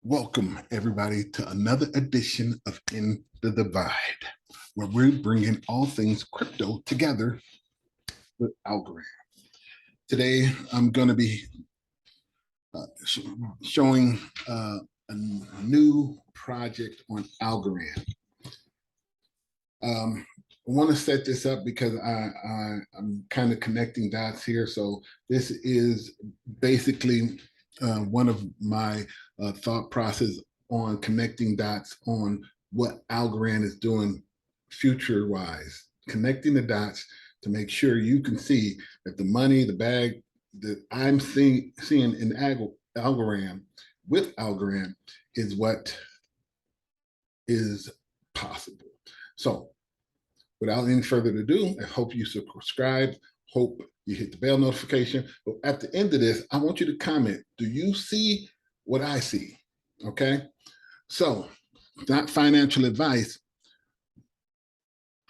Welcome, everybody, to another edition of In the Divide, where we're bringing all things crypto together with Algorand. Today, I'm going to be showing a new project on Algorand. I want to set this up because I'm kind of connecting dots here. So this is basically one of my thought process on connecting dots on what Algorand is doing future-wise, connecting the dots to make sure you can see that the money, the bag that I'm seeing in Algorand with Algorand is what is possible. So without any further ado, I hope you subscribe, hope you hit the bell notification. But at the end of this, I want you to comment, do you see what I see? Okay? So, not financial advice.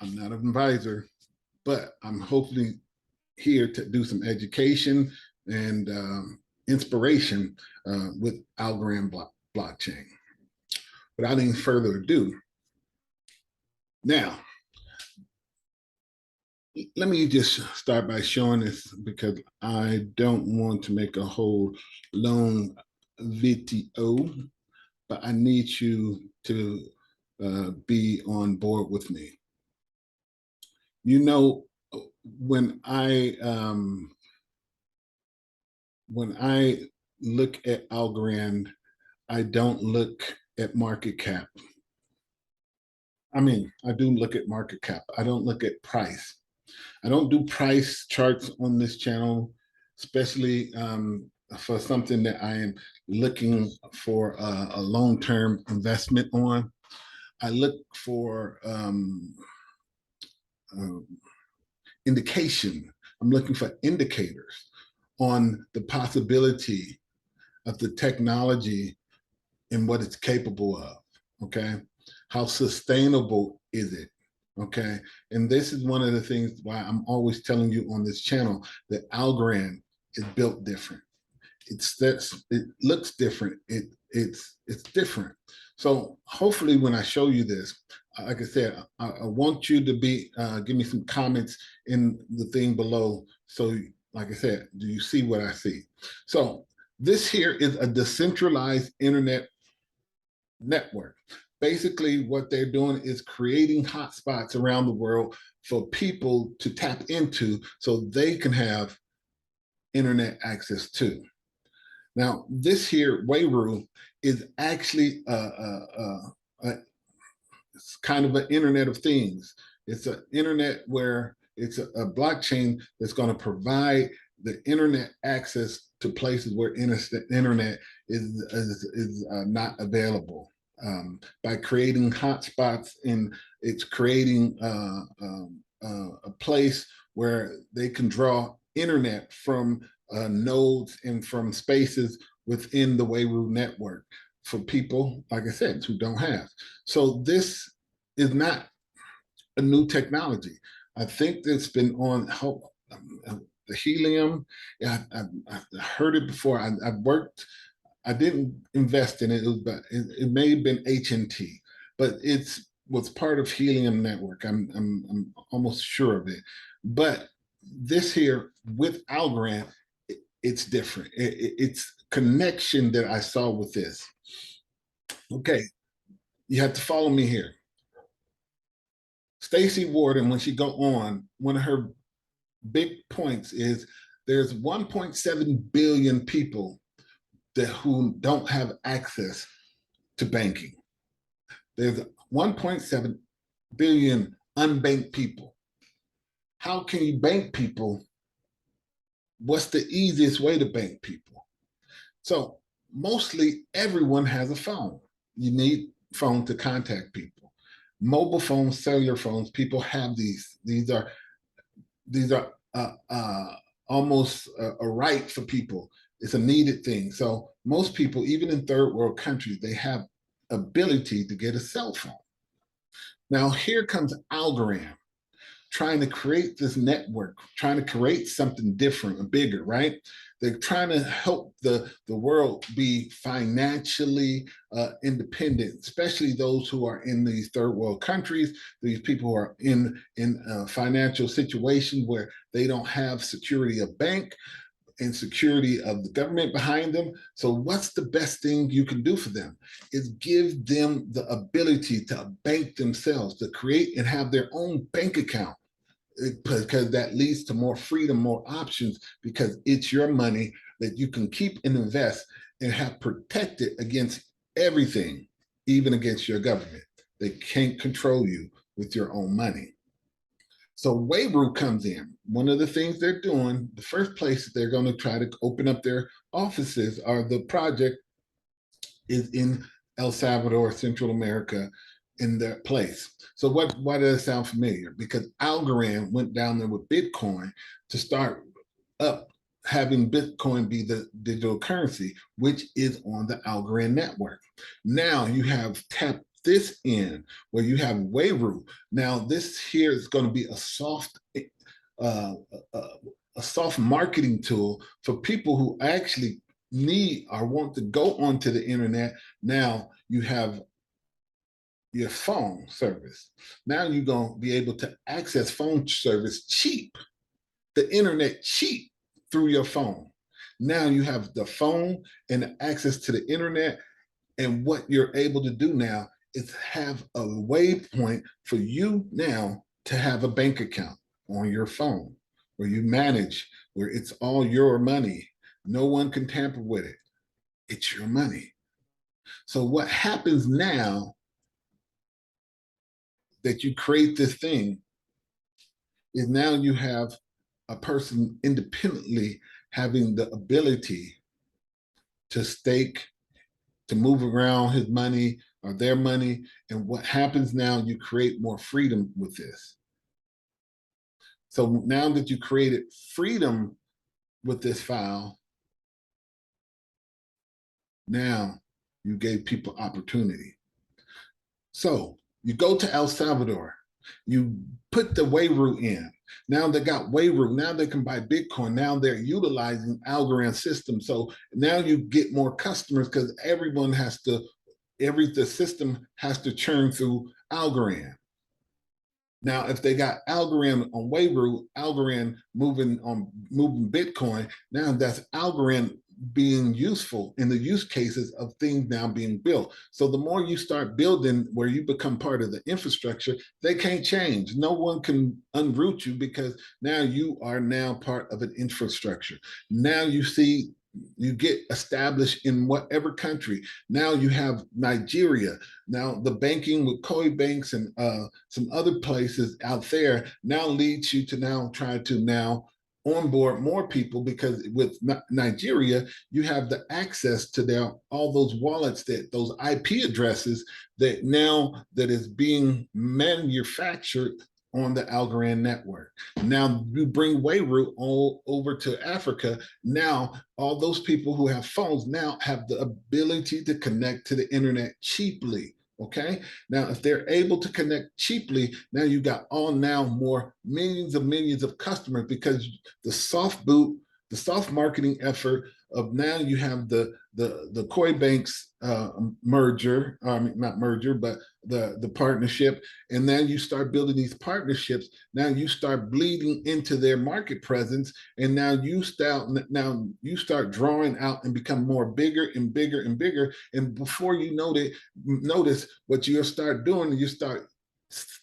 I'm not an advisor, but I'm hopefully here to do some education and inspiration with Algorand blockchain. Without any further ado, now, let me just start by showing this because I don't want to make a whole long video, but I need you to be on board with me. You know, when I look at Algorand, I don't look at market cap. I mean, I do look at market cap. I don't look at price. I don't do price charts on this channel, especially for something that I am looking for a long-term investment on. I look for indication. I'm looking for indicators on the possibility of the technology and what it's capable of, okay? How sustainable is it? Okay, and this is one of the things why I'm always telling you on this channel that Algorand is built different. It looks different. It's different. So hopefully, when I show you this, like I said, I want you to be give me some comments in the thing below. So, like I said, do you see what I see? So this here is a decentralized internet network. Basically, what they're doing is creating hotspots around the world for people to tap into so they can have internet access to. Now, this here, Wayru, is actually it's kind of an internet of things. It's an internet where it's a blockchain that's going to provide the internet access to places where internet is not available. By creating hotspots, and it's creating a place where they can draw internet from nodes and from spaces within the Wayru network for people, like I said, who don't have. So this is not a new technology. I think it's been on the helium. Yeah, I heard it before. I worked. I didn't invest in it. It may have been HNT, but it's was part of Helium Network. I'm almost sure of it. But this here with Algorand, it's different. It's connection that I saw with this. Okay, you have to follow me here. Stacey Warden, when she go on, one of her big points is there's 1.7 billion people who don't have access to banking. There's 1.7 billion unbanked people. How can you bank people? What's the easiest way to bank people? So mostly everyone has a phone. You need a phone to contact people. Mobile phones, cellular phones, people have these. These are almost a right for people. It's a needed thing. So most people, even in third world countries, they have ability to get a cell phone. Now here comes Algorand trying to create this network, trying to create something different and bigger, right? They're trying to help the world be financially independent, especially those who are in these third world countries, these people who are in financial situations where they don't have security of bank and security of the government behind them. So what's the best thing you can do for them is give them the ability to bank themselves, to create and have their own bank account, because that leads to more freedom, more options, because it's your money that you can keep and invest and have protected against everything, even against your government. They can't control you with your own money. So Wayru comes in. One of the things they're doing, the first place they're going to try to open up their offices, or the project is in El Salvador, Central America, in their place. So why does it sound familiar? Because Algorand went down there with Bitcoin to start up having Bitcoin be the digital currency, which is on the Algorand network. Now you have tapped this in where you have Wayru. Now this here is going to be a soft uh, a soft marketing tool for people who actually need or want to go onto the internet. Now you have your phone service. Now you're going to be able to access phone service cheap, the internet cheap through your phone. Now you have the phone and access to the internet. And what you're able to do now is have a waypoint for you now to have a bank account on your phone where you manage, where it's all your money. No one can tamper with it. It's your money. So what happens now that you create this thing is now you have a person independently having the ability to stake, to move around his money or their money. And what happens now, you create more freedom with this. So now that you created freedom with this file, now you gave people opportunity. So you go to El Salvador, you put the Wayru in. Now they got Wayru. Now they can buy Bitcoin. Now they're utilizing Algorand system. So now you get more customers because everyone has to, the system has to churn through Algorand. Now, if they got Algorand on Wayru, Algorand moving Bitcoin, now that's Algorand being useful in the use cases of things now being built. So the more you start building where you become part of the infrastructure, they can't change. No one can unroot you because now you are now part of an infrastructure. Now you see, you get established in whatever country. Now you have Nigeria. Now the banking with Koi banks and some other places out there now leads you to now try to now onboard more people, because with Nigeria, you have the access to their all those wallets, that those IP addresses that now that is being manufactured on the Algorand network. Now you bring Wayru all over to Africa. Now all those people who have phones now have the ability to connect to the internet cheaply. Okay. Now, if they're able to connect cheaply, now you got all now more millions of customers, because the soft boot, the soft marketing effort of now you have the Koi Banks merger, not merger, but the partnership, and then you start building these partnerships. Now you start bleeding into their market presence, and now you start drawing out and become more bigger and bigger and bigger. And before you notice what you start doing, you start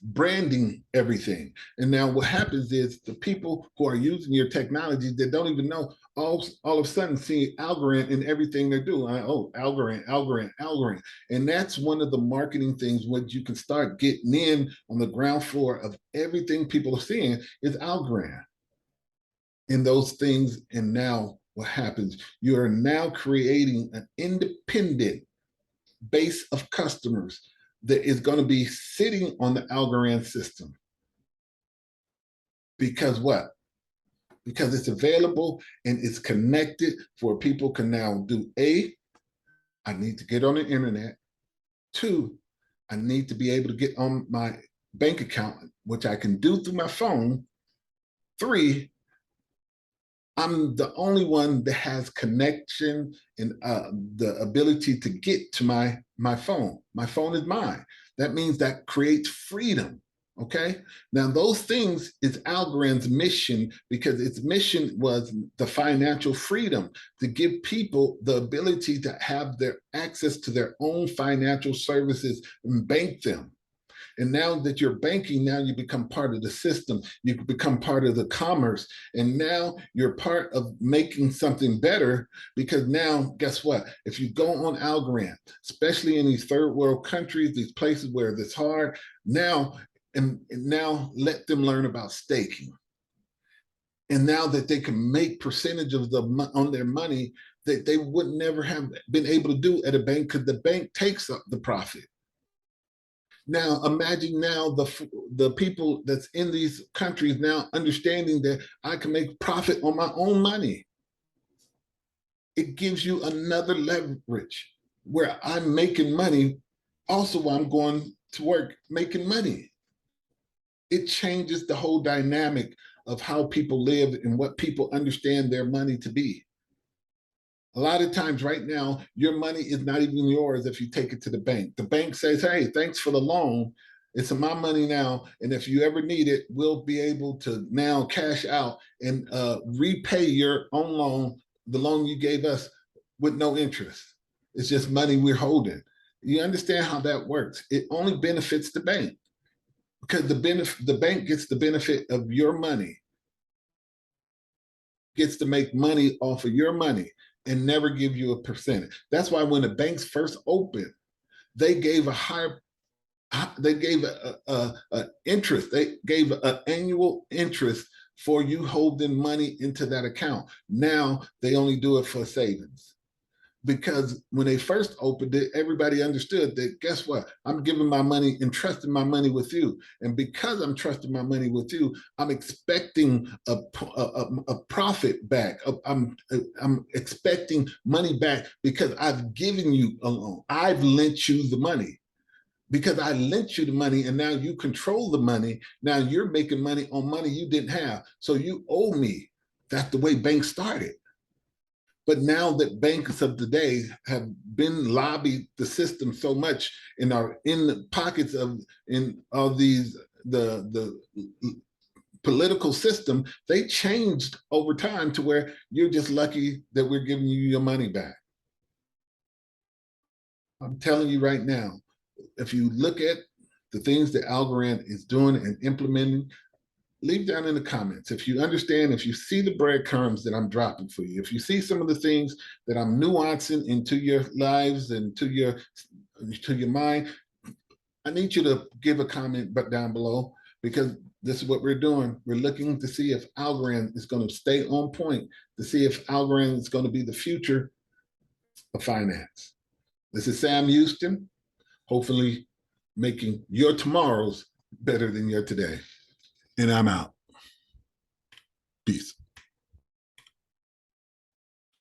branding everything. And now what happens is the people who are using your technology, they don't even know, all of a sudden see Algorand in everything they do. Oh, Algorand. And that's one of the marketing things when you can start getting in on the ground floor of everything people are seeing is Algorand in those things. And now what happens? You are now creating an independent base of customers that is going to be sitting on the Algorand system. Because what? Because it's available and it's connected for people can now do I need to get on the internet. 2, I need to be able to get on my bank account, which I can do through my phone. 3, I'm the only one that has connection and the ability to get to my phone. My phone is mine. That means that creates freedom. Okay. Now those things is Algorand's mission, because its mission was the financial freedom, to give people the ability to have their access to their own financial services and bank them. And now that you're banking, now you become part of the system. You become part of the commerce. And now you're part of making something better, because now, guess what? If you go on Algorand, especially in these third world countries, these places where it's hard, now, and now let them learn about staking. And now that they can make percentage of on their money that they would never have been able to do at a bank, because the bank takes up the profit. Now imagine now the people that's in these countries now understanding that I can make profit on my own money. It gives you another leverage where I'm making money also while I'm going to work making money. It changes the whole dynamic of how people live and what people understand their money to be. A lot of times right now, your money is not even yours if you take it to the bank. The bank says, hey, thanks for the loan. It's my money now. And if you ever need it, we'll be able to now cash out and repay your own loan, the loan you gave us, with no interest. It's just money we're holding. You understand how that works? It only benefits the bank, because the bank gets the benefit of your money, gets to make money off of your money and never give you a percentage. That's why when the banks first opened, they gave a higher, they gave a interest, they gave an annual interest for you holding money into that account. Now they only do it for savings, because when they first opened it, everybody understood that, guess what? I'm giving my money and trusting my money with you. And because I'm trusting my money with you, I'm expecting a profit back. I'm expecting money back because I've given you a loan. I've lent you the money. Because I lent you the money and now you control the money. Now you're making money on money you didn't have. So you owe me. That's the way banks started. But now that banks of today have been lobbied the system so much and are in the pockets of in all these the political system, they changed over time to where you're just lucky that we're giving you your money back. I'm telling you right now, if you look at the things that Algorand is doing and implementing, leave down in the comments if you understand, if you see the breadcrumbs that I'm dropping for you, if you see some of the things that I'm nuancing into your lives and to your mind. I need you to give a comment down below, because this is what we're doing. We're looking to see if Algorand is going to stay on point, to see if Algorand is going to be the future of finance. This is Sam Houston, hopefully making your tomorrows better than your today. And I'm out. Peace.